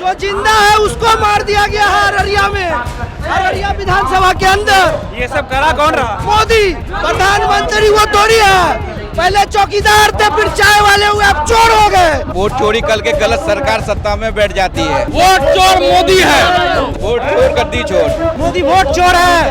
जो जिंदा है उसको मार दिया गया है अररिया में, अररिया विधानसभा के अंदर। ये सब करा कौन रहा? मोदी प्रधानमंत्री वो थोड़ी है, पहले चौकीदार थे फिर चाय वाले हुए अब चोर हो गए। वोट चोरी कल के गलत सरकार सत्ता में बैठ जाती है। वोट चोर मोदी है, वोट चोर गद्दी चोर। मोदी वोट चोर है,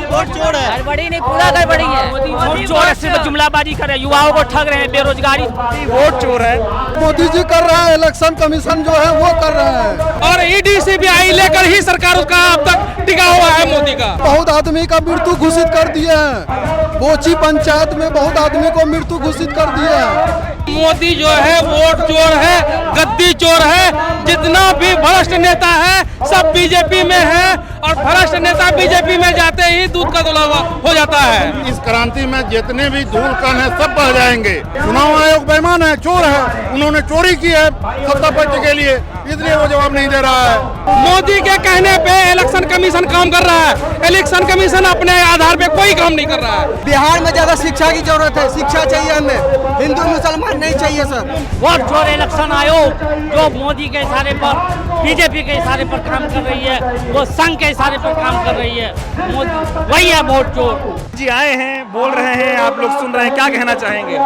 वोट चोर है। गड़बड़ी नहीं, पूरा गड़बड़ी है। वोट चोर है, सिर्फ जुमलाबाजी कर रहे हैं, युवाओं को ठग रहे हैं, बेरोजगारी। वोट चोर है। मोदी जी कर रहा है, इलेक्शन कमीशन जो है वो कर रहा है, और ईडी सीबीआई लेकर ही सरकार उसका अब तक टिका हुआ है मोदी का। बहुत आदमी का मृत्यु घोषित कर दिया है। बोची पंचायत में बहुत आदमी को मृत्यु घोषित कर दिया है। मोदी जो है वोट चोर है, गद्दी चोर है। जितना भी भ्रष्ट नेता है सब बीजेपी में है, और भ्रष्ट नेता बीजेपी में जाते ही दूध का धुला हो जाता है। इस क्रांति में जितने भी धूल कण है सब बह जाएंगे। चुनाव आयोग बेईमान है, चोर है, उन्होंने चोरी की है सत्ता पक्ष के लिए, इसलिए वो जवाब नहीं दे रहा है। मोदी के कहने पे इलेक्शन कमीशन काम कर रहा है, इलेक्शन कमीशन अपने आधार पे कोई काम नहीं कर रहा है। बिहार में ज्यादा शिक्षा की जरूरत है, शिक्षा चाहिए हमें, हिंदू मुसलमान नहीं चाहिए सर। वोट चोर इलेक्शन आयोग जो मोदी के इशारे पर, बीजेपी के इशारे पर काम कर रही है, वो संघ के इशारे पर काम कर रही है, मोदी वही है वोट चोर। जी आए हैं, बोल रहे हैं, आप लोग सुन रहे हैं, क्या कहना चाहेंगे?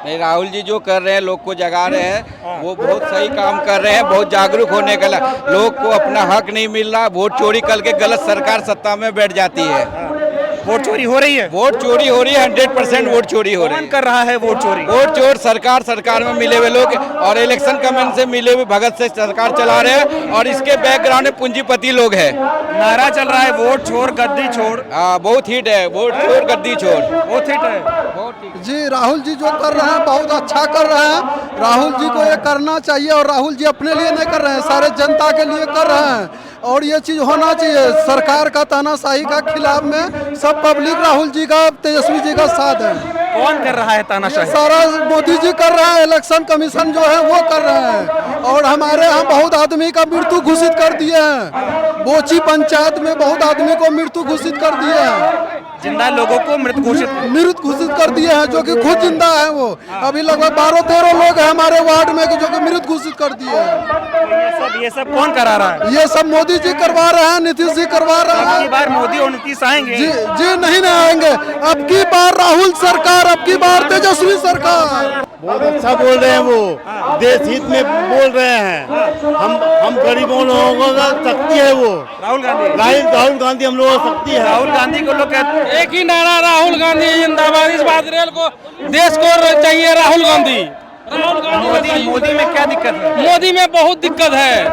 नहीं, राहुल जी जो कर रहे हैं, लोग को जगा रहे हैं, वो बहुत सही काम कर रहे हैं। बहुत जागरूक होने का लोग को अपना हक नहीं मिल रहा। वोट चोरी कल के गलत सरकार सत्ता में बैठ जाती है। वोट चोरी हो रही है, वोट चोरी हो रही है, 100% वोट चोरी हो रही कौन है। कर रहा है वोट चोरी? वोट चोर सरकार में मिले हुए लोग और इलेक्शन कमीशन से मिले हुए भगत से सरकार चला रहे हैं, और इसके बैकग्राउंड में पूंजीपति लोग हैं। नारा चल रहा है वोट चोर गद्दी चोर। बहुत हिट है, वोट चोर गद्दी चोर, बहुत हिट है। बहुत हिट। जी राहुल जी जो कर रहे हैं बहुत अच्छा कर रहे हैं। राहुल जी को ये करना चाहिए, और राहुल जी अपने लिए नहीं कर रहे हैं, सारे जनता के लिए कर रहे हैं, और ये चीज होना चाहिए। सरकार का तानाशाही का खिलाफ में सब पब्लिक राहुल जी का, तेजस्वी जी का साथ है। कौन कर रहा है तानाशाही? सारा मोदी जी कर रहा है, इलेक्शन कमीशन जो है वो कर रहे हैं, और हमारे यहाँ बहुत आदमी का मृत्यु घोषित कर दिए हैं। बोची पंचायत में बहुत आदमी को मृत्यु घोषित कर दिए हैं, जिंदा लोगों को मृत घोषित कर दिए हैं, जो कि खुद जिंदा है। वो अभी लगभग 12-13 लोग हैं हमारे वार्ड में जो कि मृत घोषित कर दिए हैं। ये सब कौन करा रहा है? ये सब मोदी जी करवा रहे हैं, नीतीश जी करवा रहे हैं। अबकी बार मोदी और नीतीश आएंगे? जी नहीं आएंगे। अब की बार राहुल सरकार, अब की बार तेजस्वी सरकार। बहुत अच्छा बोल रहे हैं, वो देश हित में बोल रहे हैं। हम गरीबों लोगों का शक्ति है वो। राहुल गांधी हम लोगों की शक्ति है। राहुल गांधी को लोग कहते, एक ही नारा राहुल गांधी जिंदाबाद। इस बात रेल को देश को चाहिए राहुल गांधी। मोदी में क्या दिक्कत है? मोदी में बहुत दिक्कत है।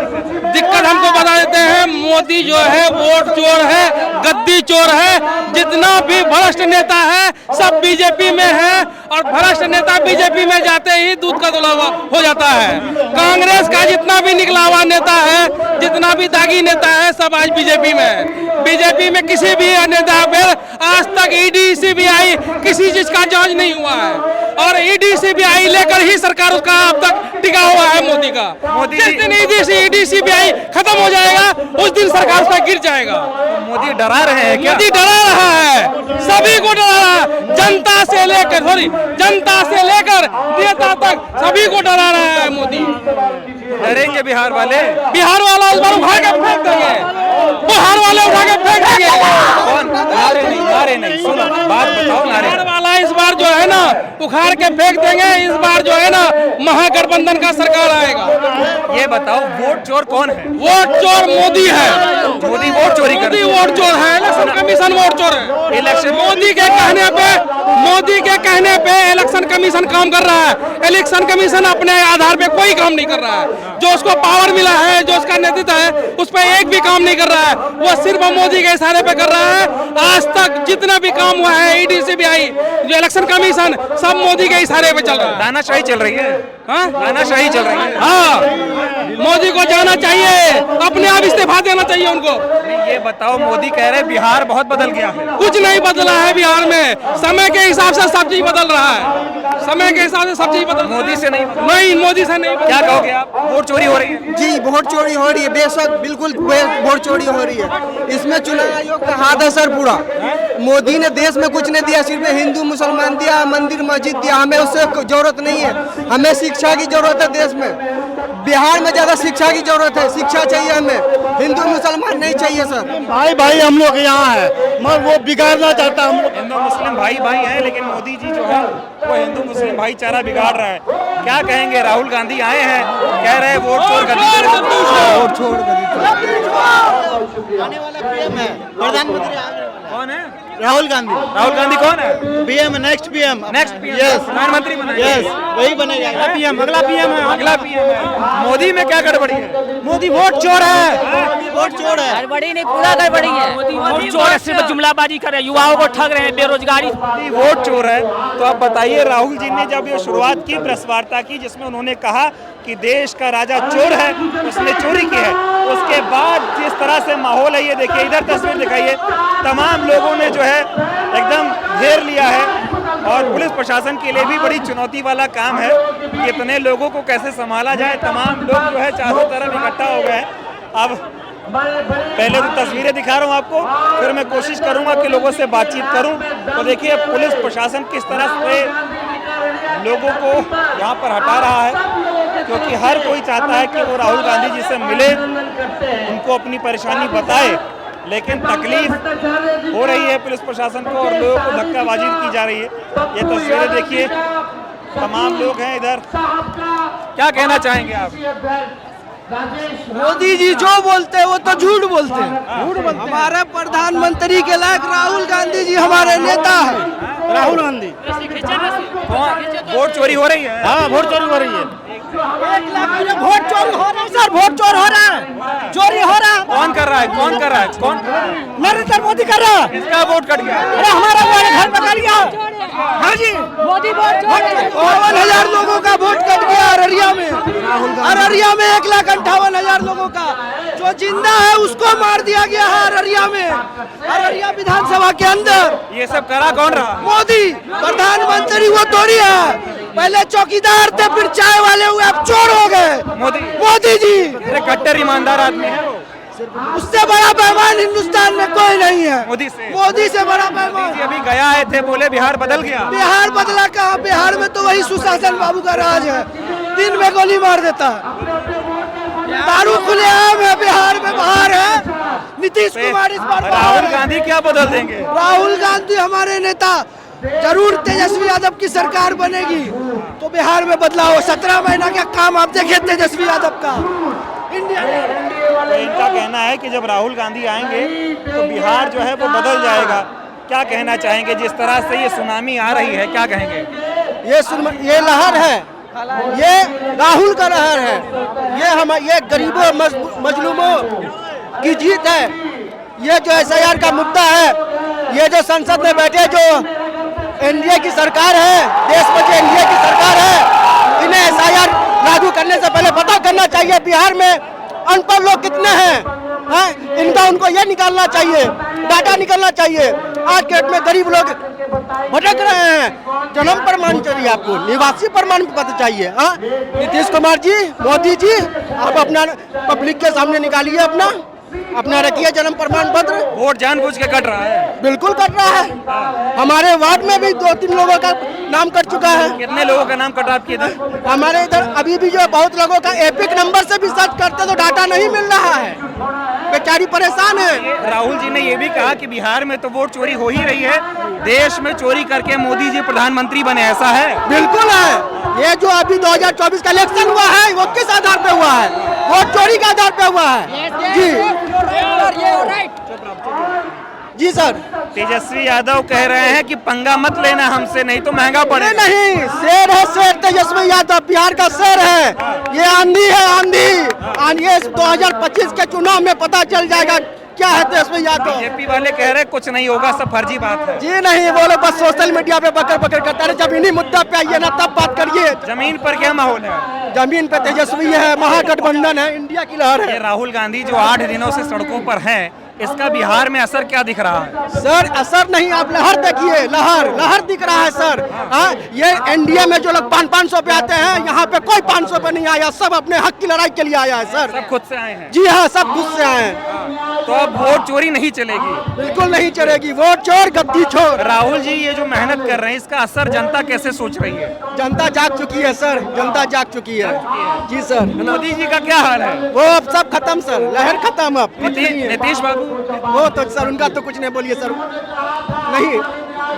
दिक्कत हमको बता देते हैं। मोदी जो है वोट चोर है, गद्दी चोर है। जितना भी भ्रष्ट नेता है सब बीजेपी में है, और भ्रष्ट नेता बीजेपी में जाते ही दूध का धुला हो जाता है। कांग्रेस का जितना भी निकला हुआ नेता है, जितना भी दागी नेता है, सब आज बीजेपी में है। बीजेपी में किसी भी नेता पर आज तक ईडी सीबीआई किसी चीज का जांच नहीं हुआ है, और ईडी सीबीआई लेकर ही सरकार उसका अब तक टिका हुआ है मोदी का। जिस दिन ईडी सीबीआई खत्म हो जाएगा उस दिन सरकार उसका गिर जाएगा। मोदी डरा रहे हैं क्या? मोदी डरा रहा है, सभी को डरा रहा है। जनता से लेकर नेता तक सभी को डरा रहा है मोदी। डरेंगे बिहार वाले? बिहार वाला इस बार उठा के फेंक देंगे, बिहार वाले उठा के फेंक देंगे। कौन? नारे नहीं, सुनो बात बताओ। बिहार वाला इस बार जो है ना उखाड़ के फेंक देंगे। इस बार जो है ना महागठबंधन का सरकार आएगा। ये बताओ वोट चोर कौन है? वोट चोर मोदी है। मोदी वोट चोरी कर, मोदी वोट चोर है। इलेक्शन कमीशन वोट चोर है। इलेक्शन मोदी के कहने पे इलेक्शन कमीशन काम कर रहा है। इलेक्शन कमीशन अपने आधार पे कोई काम नहीं कर रहा है। जो उसको पावर मिला है, जो उसका नेतृत्व है, उस पर एक भी काम नहीं कर रहा है। वो सिर्फ मोदी के इशारे पे कर रहा है। आज तक जितना भी काम हुआ है, ईडी सीबीआई, जो इलेक्शन कमीशन, सब मोदी के इशारे पे चल रहा है। दानाशाही चल रही है। दानाशाही चल रही है। हाँ, मोदी को जाना चाहिए, अपने आप इस्तीफा देना चाहिए उनको। ये बताओ, मोदी कह रहे बिहार बहुत बदल गया है। कुछ नहीं बदला है बिहार में। समय के हिसाब से सब चीज बदल रहा है। समय के हिसाब से सब चीज बदल। मोदी से नहीं, मोदी से नहीं। क्या कहोगे आप? वोट चोरी हो रही है? जी वोट चोरी हो रही है, बेशक बिल्कुल वोट चोरी हो रही है। इसमें चुनाव आयोग का हाथ है सर पूरा। मोदी ने देश में कुछ नहीं दिया, सिर्फ हिंदू मुसलमान दिया, मंदिर मस्जिद दिया। हमें उससे जरूरत नहीं है, हमें शिक्षा की जरूरत है देश में। बिहार में ज्यादा शिक्षा की जरूरत है, शिक्षा चाहिए हमें, हिंदू मुसलमान नहीं चाहिए सर। भाई भाई हम लोग यहाँ है, मगर वो बिगाड़ना चाहता है हम लोग। हिंदू मुस्लिम भाई भाई हैं, लेकिन मोदी जी जो है वो हिंदू मुस्लिम भाईचारा बिगाड़ रहा है। क्या कहेंगे? राहुल गांधी आए हैं, कह रहे हैं वोट चोर कर वोट छोड़ आने वाला पीएम है, प्रधानमंत्री आने वाला कौन है? राहुल गांधी। राहुल गांधी कौन है? PM, next PM. Next PM, yes, प्रधानमंत्री बनाएंगे। यस, वही बनेगा। अगला पीएम है, अगला पीएम है। मोदी में क्या गड़बड़ी है? मोदी वोट चोर है, वोट चोर है। गड़बड़ी नहीं, पूरा गड़बड़ी है। मोदी चोर है, सिर्फ जुमलाबाजी कर रहे हैं, युवाओं को ठग रहे हैं, बेरोजगारी। वोट चोर है। तो आप बताइए, राहुल जी ने जब ये शुरुआत की प्रेस वार्ता की जिसमें उन्होंने कहा कि देश का राजा चोर है, उसने चोरी की है, उसके बाद जिस तरह से माहौल है, ये देखिए, इधर तस्वीर दिखाइए, तमाम लोगों ने जो है एकदम घेर लिया है। और पुलिस प्रशासन के लिए भी बड़ी चुनौती वाला काम है कि इतने लोगों को कैसे संभाला जाए। तमाम लोग जो है चारों तरफ इकट्ठा हो गए हैं। अब पहले तो तस्वीरें दिखा रहा हूँ आपको, फिर मैं कोशिश करूंगा कि लोगों से बातचीत करूं। तो देखिए पुलिस प्रशासन किस तरह से लोगों को यहाँ पर हटा रहा है, क्योंकि हर कोई चाहता है कि वो राहुल गांधी जी से मिले, उनको अपनी परेशानी बताए, लेकिन तकलीफ हो रही है पुलिस प्रशासन को और लोगों को धक्काबाजी की जा रही है। ये तस्वीरें देखिए, तमाम लोग हैं इधर। क्या कहना चाहेंगे आप? मोदी जी जो बोलते हैं वो तो झूठ बोलते हैं। हमारे प्रधानमंत्री के लायक राहुल गांधी जी हमारे नेता है। राहुल गांधी। वोट चोरी हो रही है? हाँ, वोट चोरी हो रही है। वोट चोरी हो रहा है सर, वोट चोर हो रहा है, चोरी हो रहा है। कौन कर रहा है? कौन कर रहा है? कौन? नरेंद्र मोदी कर रहा है। किसका वोट कट गया? अरे हमारा घर पे कर गया। हाँ जी, मोदी वोट 58,000 लोगों का वोट कट गया अररिया में। अररिया में 1,58,000 लोगों का जो जिंदा है उसको मार दिया गया है अररिया में, अररिया विधानसभा के अंदर। ये सब करा कौन रहा? मोदी प्रधानमंत्री वो थोड़ी है, पहले चौकीदार थे, फिर चाय वाले हुए, अब चोर हो गए। मोदी जी अरे कट्टर ईमानदार आदमी है वो। उससे बड़ा बेईमान हिंदुस्तान में कोई नहीं है। मोदी से बड़ा बेईमान। अभी गया आए थे, बोले बिहार बदल गया। बिहार बदला कहा? बिहार में तो वही सुशासन बाबू का राज है, दिन में गोली मार देता है, दारू खुलेआम है बिहार में, बाहर है। नीतीश कुमार इस बार राहुल गांधी क्या बदल देंगे? राहुल गांधी हमारे नेता, जरूर तेजस्वी यादव की सरकार बनेगी तो बिहार में बदलाव हो। 17 महीना का काम आप देखिए तेजस्वी यादव का। तो इनका कहना है कि जब राहुल गांधी आएंगे तो बिहार जो है वो बदल जाएगा। क्या कहना चाहेंगे? जिस तरह से ये सुनामी आ रही है, क्या कहेंगे? ये लहर है, ये राहुल का लहर है, ये गरीबों मजलूमों की जीत है। ये जो SIR का मुद्दा है, ये जो संसद में बैठे जो एनडीए की सरकार है, देश में जो एनडीए की सरकार है, इन्हें SIR लागू करने से पहले पता करना चाहिए बिहार में अनपढ़ लोग कितने हैं, इनका उनको ये निकालना चाहिए, डाटा निकालना चाहिए। आज के डेट में गरीब लोग भटक रहे हैं। जन्म प्रमाण चाहिए आपको, निवासी प्रमाण पत्र चाहिए। हाँ, नीतीश कुमार जी, मोदी जी, आप अपना पब्लिक के सामने निकालिए, अपना रखिए जन्म प्रमाण पत्र। वोट जानबूझ के कट रहा है? बिल्कुल कट रहा है। हमारे वार्ड में भी 2-3 लोगों का नाम कट चुका है। कितने लोगों का नाम कट आपके इधर? हमारे इधर अभी भी जो बहुत लोगों का एपिक नंबर से भी सर्च करते तो डाटा नहीं मिल रहा है, बेचारी परेशान है। राहुल जी ने ये भी कहा कि बिहार में तो वोट चोरी हो ही रही है, देश में चोरी करके मोदी जी प्रधानमंत्री बने, ऐसा है? बिल्कुल है। ये जो अभी 2024 का इलेक्शन हुआ है वो किस आधार पे हुआ है? वोट चोरी के आधार पे हुआ है। जी सर। तेजस्वी यादव कह रहे हैं कि पंगा मत लेना हमसे, नहीं तो महंगा पड़ेगा। नहीं, शेर है शेर, तेजस्वी यादव बिहार का शेर है। ये आंधी है, आंधी। ये 2025 के चुनाव में पता चल जाएगा क्या है तेजस्वी यादव। बीजेपी वाले कह रहे कुछ नहीं होगा, सब फर्जी बात है। जी नहीं, बोलो बस सोशल मीडिया पे बकर करता है। जब इन्हीं मुद्दा पे आइए ना तब बात करिए। जमीन पर क्या माहौल है? जमीन पे तेजस्वी है, महागठबंधन है, इंडिया की लहर है। ये राहुल गांधी जो 8 दिनों से सड़कों पर हैं, इसका बिहार में असर क्या दिख रहा है? सर असर नहीं, आप लहर देखिए, लहर लहर दिख रहा है सर। हाँ, ये एनडीए में जो लोग 500 पे आते हैं, यहाँ पे कोई 500 पे नहीं आया, सब अपने हक की लड़ाई के लिए आया है सर। सब खुद से आए हैं। जी हाँ, सब खुद से आए हैं। तो अब वोट चोरी नहीं चलेगी? बिल्कुल नहीं चलेगी, वोट चोर गद्दी चोर। राहुल जी ये जो मेहनत कर रहे हैं, इसका असर जनता कैसे सोच रही है? जनता जाग चुकी है सर, जनता जाग चुकी है। जी सर। मोदी जी का क्या हाल है? वो अब सब खत्म सर, लहर खत्म अब। कुछ नहीं है। नीतीश बाबू? वो तो सर उनका तो कुछ नहीं बोलिए सर, नहीं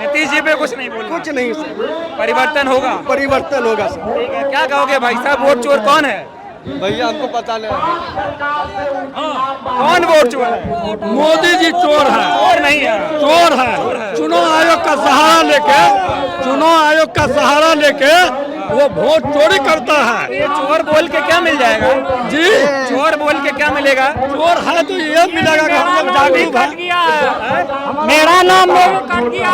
नीतीश जी पे कुछ नहीं बोल, कुछ नहीं सर। परिवर्तन होगा? परिवर्तन होगा सर। ठीक है, क्या कहोगे भाई साहब, वोट चोर कौन है? भैया हमको पता नहीं। कौन वोट चोर है? मोदी जी चोर है, चोर नहीं है, चोर है। चुनाव आयोग का सहारा लेके, चुनाव आयोग का सहारा लेके वो वोट चोरी करता है। ये चोर बोल के क्या मिल जाएगा जी? चोर बोल के क्या मिलेगा? चोर है तो ये मिलेगा कि हम लोग जागरूक हैं। मेरा नाम कट गया,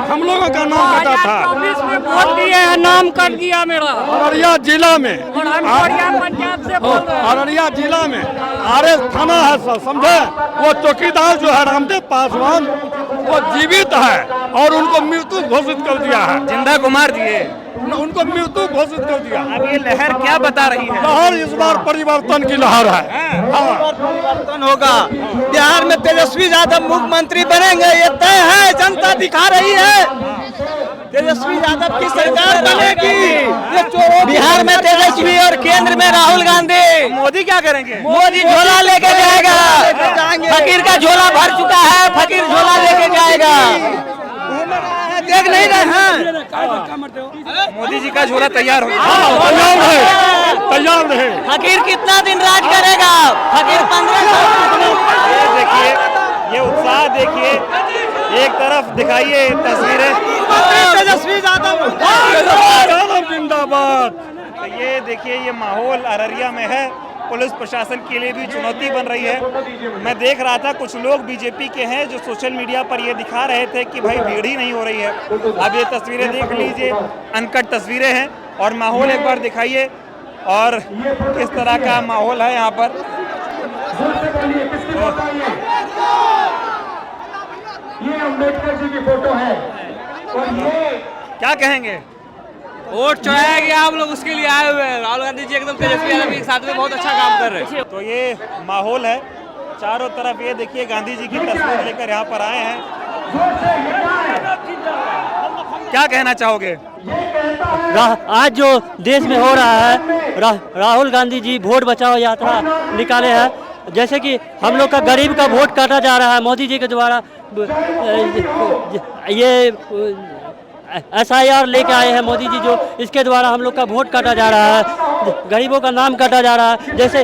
हम लोगों का नाम कटा था 24 में वोट दिए हैं, नाम कट गया मेरा। अररिया जिला में, और हम कोरिया पंजाब से बोल रहे हैं। अररिया जिला में आरएस थाना है सर, समझे? वो चौकीदार जो है रामदेव पासवान, वो जीवित है और उनको मृत्यु घोषित कर दिया है। जिंदा कुमार जी उनको मृत्यु घोषित कर दिया। अब ये लहर क्या बता रही है? लहर इस बार परिवर्तन की लहर है। हाँ। परिवर्तन होगा, बिहार में तेजस्वी यादव मुख्यमंत्री बनेंगे, ये तय है, जनता दिखा रही है। तेजस्वी यादव की सरकार बनेगी बिहार में, तेजस्वी और केंद्र में राहुल गांधी। मोदी क्या करेंगे? मोदी झोला लेके जाएगा, फकीर का झोला भर चुका है, फकीर झोला लेके जाएगा। देख नहीं रहे हैं, मोदी जी का झोला तैयार हो गया। तैयार रहे। फकीर कितना दिन राज करेगा? फकीर 15 ये देखिए, ये उत्साह देखिए, एक तरफ दिखाइए तस्वीरें, तेजस्वी यादव जिंदाबाद। तो ये देखिए, ये माहौल अररिया में है। पुलिस प्रशासन के लिए भी चुनौती बन रही है। मैं देख रहा था कुछ लोग बीजेपी के हैं जो सोशल मीडिया पर ये दिखा रहे थे कि भाई भीड़ ही नहीं हो रही है। अब ये तस्वीरें देख लीजिए, अनकट तस्वीरें हैं और माहौल एक बार दिखाइए और किस तरह का माहौल है यहाँ पर। ये अम्बेडकर जी की फोटो है और ये क्या कहेंगे? वोट चुराया गया, हम लोग उसके लिए आए हुए हैं। राहुल गांधी जी एकदम तेजस्वी यादव के साथ में बहुत अच्छा काम कर रहे हैं। तो ये माहौल है चारों तरफ। ये देखिए, गांधी जी की तस्वीर लेकर यहाँ पर आए हैं। क्या कहना चाहोगे? आज जो देश में हो रहा है, राहुल गांधी जी वोट बचाओ यात्रा निकाले हैं। जैसे कि हम लोग का गरीब का वोट काटा जा रहा है मोदी जी के द्वारा। ये SIR लेके आए हैं मोदी जी, जो इसके द्वारा हम लोग का वोट काटा जा रहा है, गरीबों का नाम काटा जा रहा है। जैसे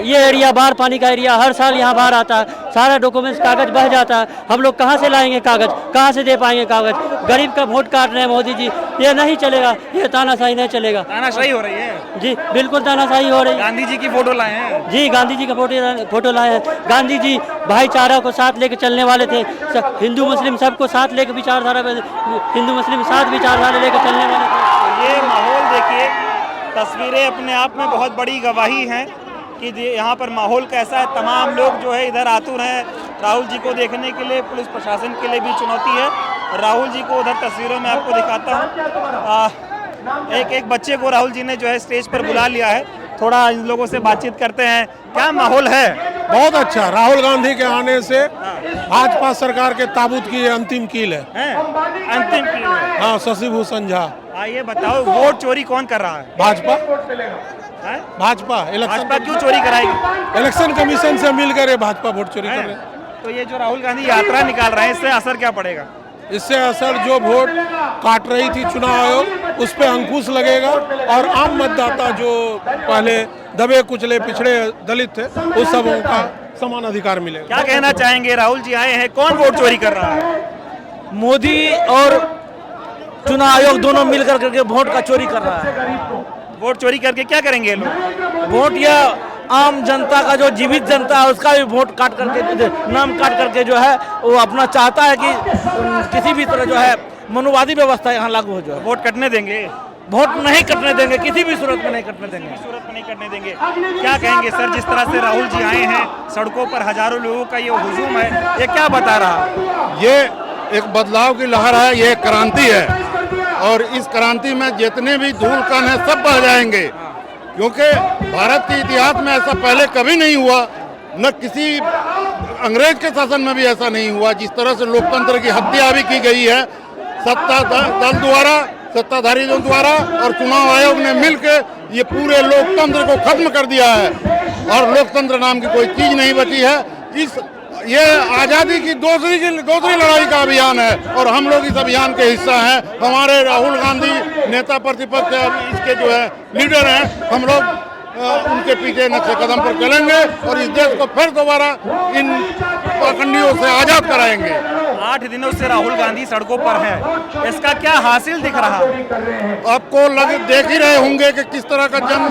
ये एरिया बाढ़ पानी का एरिया, हर साल यहाँ बाढ़ आता है, सारा डॉक्यूमेंट्स कागज बह जाता है। हम लोग कहाँ से लाएंगे कागज, कहाँ से दे पाएंगे कागज? गरीब का वोट काट रहे हैं मोदी जी, ये नहीं चलेगा, ये तानाशाही नहीं चलेगा। तानाशाही हो रही है जी, बिल्कुल तानाशाही हो रही है। गांधी जी की फोटो लाए हैं जी, गांधी जी का फोटो लाए हैं। गांधी जी भाईचारा को साथ लेके चलने वाले थे, हिंदू मुस्लिम सबको साथ लेके विचारधारा, हिंदू मुस्लिम साथ विचारधारा लेकर चलने वाले थे। ये माहौल देखिए, तस्वीरें अपने आप में बहुत बड़ी गवाही हैं कि यहाँ पर माहौल कैसा है। तमाम लोग जो है इधर आतुर हैं राहुल जी को देखने के लिए। पुलिस प्रशासन के लिए भी चुनौती है। राहुल जी को उधर तस्वीरों में आपको दिखाता हूँ। एक बच्चे को राहुल जी ने जो है स्टेज पर बुला लिया है। थोड़ा इन लोगों से बातचीत करते हैं, क्या माहौल है? बहुत अच्छा। राहुल गांधी के आने से भाजपा सरकार के ताबूत की ये अंतिम कील है। अंतिम कील है। हाँ, शशि भूषण झा। ये बताओ, वोट चोरी कौन कर रहा है? भाजपा। भाजपा इलेक्शन क्यों चोरी कराएगी? इलेक्शन कमीशन से मिलकर ये भाजपा वोट चोरी कर रहे हैं। तो ये जो राहुल गांधी यात्रा निकाल रहे हैं, इससे असर क्या पड़ेगा? इससे असर, जो वोट काट रही थी चुनाव आयोग, उस पर अंकुश लगेगा और आम मतदाता जो पहले दबे कुचले पिछड़े दलित थे, उस सबों का समान अधिकार मिलेगा। क्या कहना चाहेंगे? राहुल जी आए हैं, कौन वोट चोरी कर रहा है? मोदी और चुनाव आयोग दोनों मिलकर करके वोट का चोरी कर रहा है। वोट चोरी करके क्या करेंगे ये लोग? वोट या आम जनता का, जो जीवित जनता है, उसका भी वोट काट करके, नाम काट करके जो है वो अपना चाहता है कि किसी भी तरह जो है मनुवादी व्यवस्था यहाँ लागू हो जाए। वोट कटने देंगे? वोट नहीं कटने देंगे, किसी भी सूरत में नहीं कटने देंगे। सूरत में नहीं कटने देंगे। क्या कहेंगे सर, जिस तरह से राहुल जी आए हैं, सड़कों पर हजारों लोगों का ये हुजूम है, ये क्या बता रहा है? ये एक बदलाव की लहर है, ये एक क्रांति है और इस क्रांति में जितने भी धूल कण है सब बह जाएंगे, क्योंकि भारत के इतिहास में ऐसा पहले कभी नहीं हुआ, न किसी अंग्रेज के शासन में भी ऐसा नहीं हुआ। जिस तरह से लोकतंत्र की हत्या भी की गई है सत्ता दल द्वारा, सत्ताधारियों द्वारा और चुनाव आयोग ने मिलकर ये पूरे लोकतंत्र को खत्म कर दिया है और लोकतंत्र नाम की कोई चीज नहीं बची है। ये आजादी की दूसरी लड़ाई का अभियान है और हम लोग इस अभियान के हिस्सा हैं। हमारे राहुल गांधी नेता प्रतिपक्ष इसके जो है लीडर हैं, हम लोग उनके पीछे नक्शे कदम पर चलेंगे और इस देश को फिर दोबारा इन पाखंडियों से आजाद कराएंगे। 8 दिनों से राहुल गांधी सड़कों पर हैं, इसका क्या हासिल दिख रहा? आपको देख ही रहे होंगे कि किस तरह का जन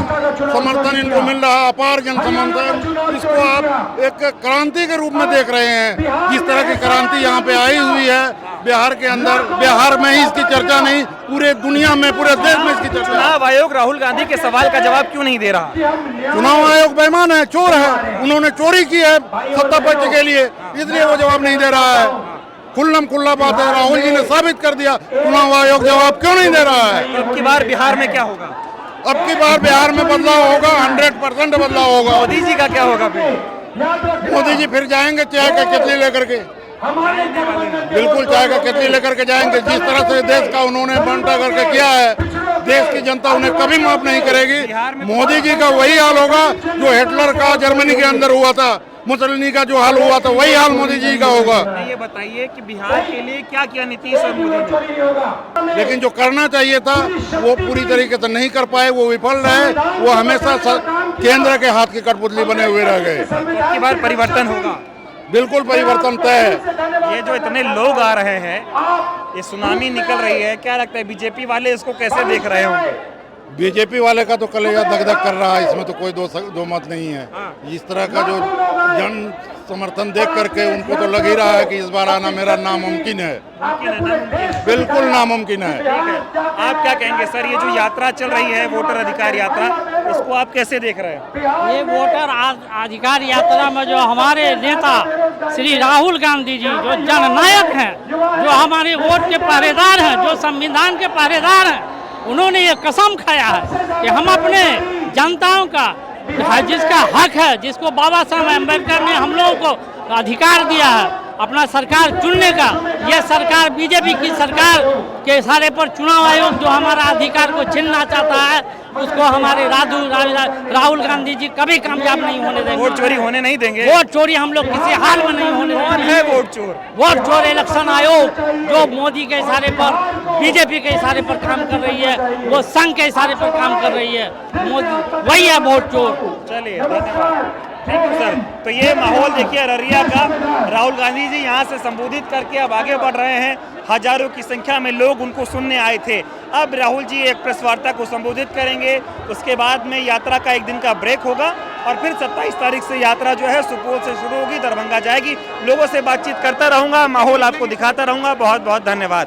समर्थन इनको मिल रहा है, अपार जन समर्थन। इसको आप एक क्रांति के रूप में देख रहे हैं। जिस तरह की क्रांति यहाँ पे आई हुई है बिहार के अंदर, बिहार में ही इसकी चर्चा नहीं, पूरे दुनिया में, पूरे देश में इसकी चर्चा। चुनाव आयोग राहुल गांधी के सवाल का जवाब क्यों नहीं दे रहा? चुनाव आयोग बेईमान है, चोर है, उन्होंने चोरी की है सत्ता पक्ष के लिए, इसलिए वो जवाब नहीं दे रहा है। खुल्लम खुल्ला बात है, राहुल जी ने साबित कर दिया। चुनाव आयोग जवाब क्यों नहीं दे रहा है? अब की बार बिहार में क्या होगा? अब की बार बिहार में बदलाव होगा, 100% बदलाव होगा। मोदी जी का क्या होगा फिर? मोदी जी फिर जाएंगे चाय का केतली लेकर के, बिल्कुल चाय का केतली लेकर के जाएंगे। जिस तरह से देश का उन्होंने बंटा करके किया है, देश की जनता उन्हें कभी माफ नहीं करेगी। मोदी जी का वही हाल होगा जो हिटलर का जर्मनी के अंदर हुआ था, मुसोलिनी का जो हाल हुआ था, वही हाल मोदी जी का होगा। ये बताइए कि बिहार के लिए क्या किया नीतीश और मोदी ने? लेकिन जो करना चाहिए था वो पूरी तरीके से नहीं कर पाए, वो विफल रहे, वो हमेशा केंद्र के हाथ की कठपुतली बने हुए रह गए। अब की बार परिवर्तन होगा? बिल्कुल परिवर्तन तय है। ये जो इतने लोग आ रहे हैं, ये सुनामी निकल रही है, क्या लगता है बीजेपी वाले इसको कैसे देख रहे होंगे? बीजेपी वाले का तो कलेजा दगदग कर रहा है, इसमें तो कोई दो मत नहीं है। इस तरह का जो जन समर्थन देख करके उनको तो लग ही रहा है कि इस बार आना मेरा नामुमकिन है। बिल्कुल नामुमकिन है। आप क्या कहेंगे सर, ये जो यात्रा चल रही है वोटर अधिकार यात्रा, इसको आप कैसे देख रहे हैं? ये वोटर अधिकार यात्रा में जो हमारे नेता श्री राहुल गांधी जी जो जननायक हैं, जो हमारे वोट के पहरेदार हैं, जो संविधान के पहरेदार हैं, उन्होंने ये कसम खाया है कि हम अपने जनताओं का जिसका हक है, जिसको बाबा साहब अम्बेडकर ने हम लोगों को अधिकार दिया है अपना सरकार चुनने का, यह सरकार बीजेपी की सरकार के इशारे पर चुनाव आयोग जो हमारा अधिकार को छीनना चाहता है, उसको हमारे राहुल गांधी जी कभी कामयाब नहीं होने देंगे। वोट चोरी होने नहीं देंगे। वोट चोरी हम लोग किसी हाल में नहीं होने देंगे। वोट चोर? वोट चोर इलेक्शन आयोग जो मोदी के इशारे पर, बीजेपी के इशारे पर काम कर रही है, वो संघ के इशारे पर काम कर रही है, मोदी वही है वोट चोर। चलिए, धन्यवाद, थैंक यू सर। तो ये माहौल देखिए अररिया का, राहुल गांधी जी यहाँ से संबोधित करके अब आगे बढ़ रहे हैं। हजारों की संख्या में लोग उनको सुनने आए थे। अब राहुल जी एक प्रेस वार्ता को संबोधित करेंगे, उसके बाद में यात्रा का 1 दिन का ब्रेक होगा और फिर 27 तारीख से यात्रा जो है सुपौल से शुरू होगी, दरभंगा जाएगी। लोगों से बातचीत करता रहूँगा, माहौल आपको दिखाता रहूँगा। बहुत बहुत धन्यवाद।